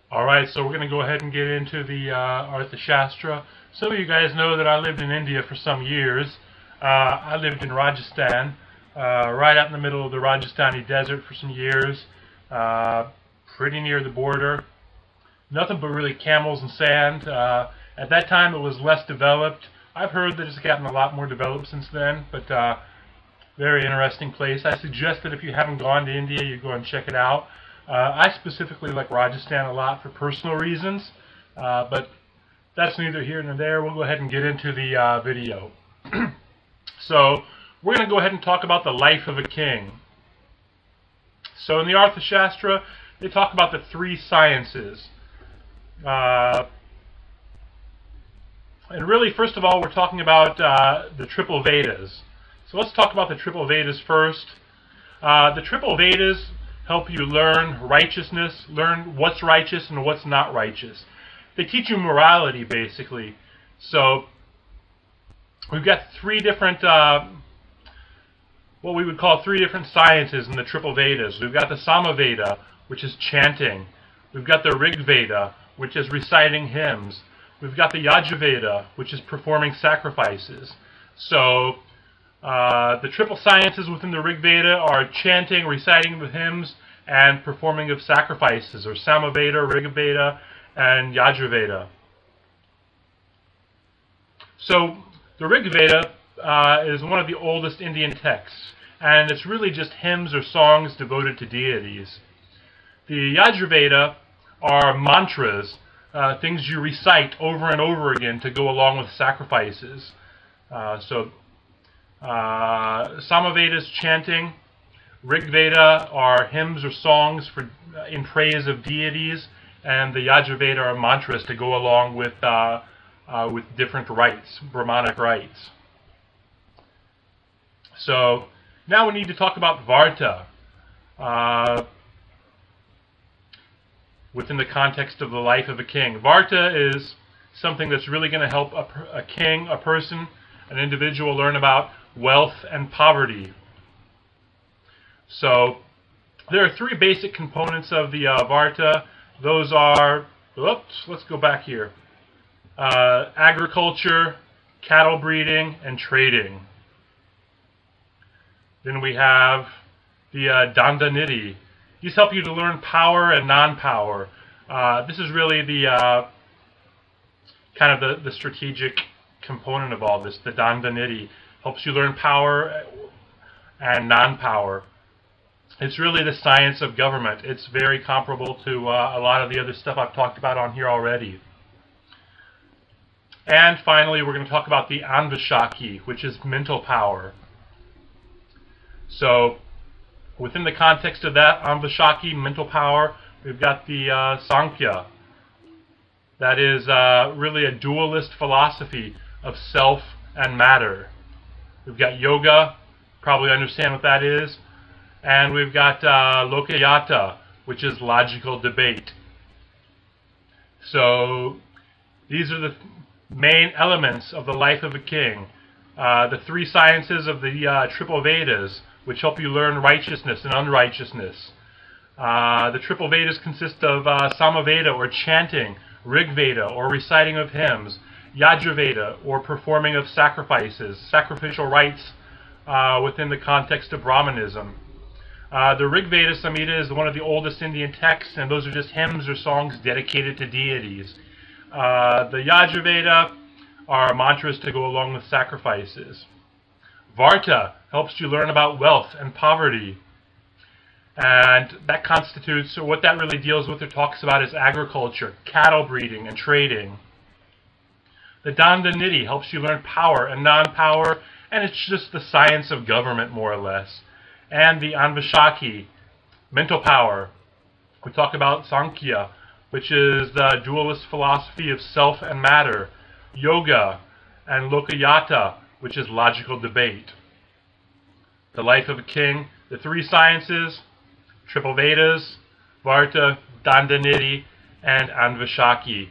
Alright, so we're going to go ahead and get into the Arthashastra. Some of you guys know that I lived in India for some years. I lived in Rajasthan, right out in the middle of the Rajasthani desert for some years, pretty near the border. Nothing but really camels and sand. At that time it was less developed. I've heard that it's gotten a lot more developed since then, but very interesting place. I suggest that if you haven't gone to India, you go and check it out. I specifically like Rajasthan a lot for personal reasons, but that's neither here nor there. We'll go ahead and get into the video. So we're going to go ahead and talk about the life of a king. So in the Arthashastra, they talk about the three sciences. And really, first of all, we're talking about the triple Vedas. So let's talk about the triple Vedas first. The triple Vedas help you learn righteousness, learn what's righteous and what's not righteous. They teach you morality, basically. So we've got three different, what we would call three different sciences in the triple Vedas. We've got the Samaveda, which is chanting. We've got the Rig Veda, which is reciting hymns. We've got the Yajurveda, which is performing sacrifices. So the triple sciences within the Rig Veda are chanting, reciting the hymns, and performing of sacrifices, or Samaveda, Rig Veda, and Yajurveda. So the Rig Veda is one of the oldest Indian texts, and it's really just hymns or songs devoted to deities. The Yajurveda are mantras, things you recite over and over again to go along with sacrifices. Samaveda is chanting. Rig Veda are hymns or songs in praise of deities, and the Yajurveda are mantras to go along with different rites, Brahmanic rites. So now we need to talk about Varta within the context of the life of a king. Varta is something that's really going to help a king, a person, an individual learn about wealth and poverty. So there are three basic components of the Varta. Those are, let's go back here. Agriculture, cattle breeding, and trading. Then we have the Danda Nidhi. These help you to learn power and non-power. This is really the kind of the strategic component of all this. The Danda Nidhi helps you learn power and non-power. It's really the science of government. It's very comparable to a lot of the other stuff I've talked about on here already. And finally, we're going to talk about the Anvashaki, which is mental power. So within the context of that Anvashaki, mental power, we've got the Sankhya. That is really a dualist philosophy of self and matter. We've got yoga, probably understand what that is. And we've got Lokayata, which is logical debate. So these are the main elements of the life of a king. The three sciences of the triple Vedas, which help you learn righteousness and unrighteousness. The triple Vedas consist of Samaveda, or chanting, Rig Veda, or reciting of hymns, Yajurveda, or performing of sacrifices, sacrificial rites within the context of Brahmanism. The Rig Veda Samhita is one of the oldest Indian texts, and those are just hymns or songs dedicated to deities. The Yajurveda are mantras to go along with sacrifices. Varta helps you learn about wealth and poverty. And that constitutes, or what that really deals with or talks about, is agriculture, cattle breeding, and trading. The Danda Nidhi helps you learn power and non-power, and it's just the science of government, more or less. And the Anvashaki, mental power. We talk about Sankhya, which is the dualist philosophy of self and matter. Yoga and Lokayata, which is logical debate. The life of a king, the three sciences, triple Vedas, Varta, Danda Nidhi, and Anvashaki.